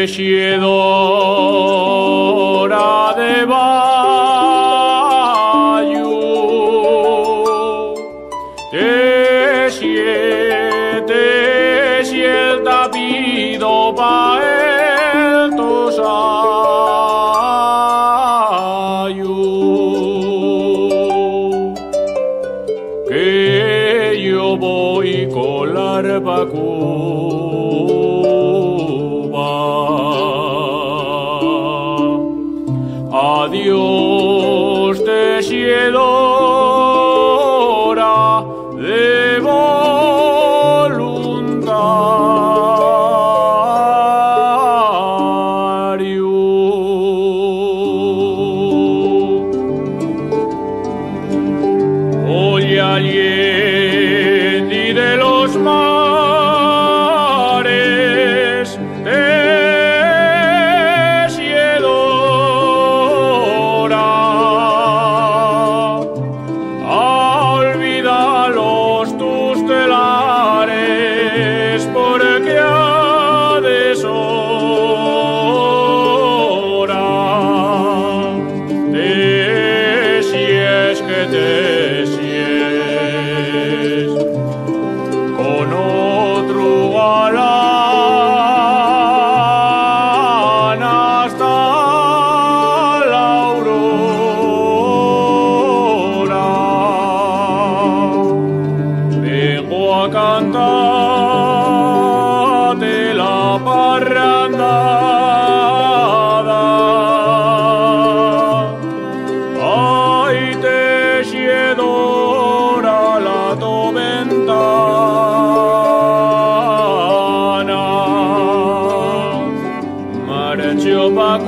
Teixidora de Bayo, teixi el tapido pa el tosayo, que yo voy con la arpa Adiós, teixidora de voluntario. Oye, Allende de los mares, porque ha deshora te sies que te sies con otro galán hasta la aurora. Vengo a cantar de la parrandada. Ay, teixidora la to ventana, marcho pa'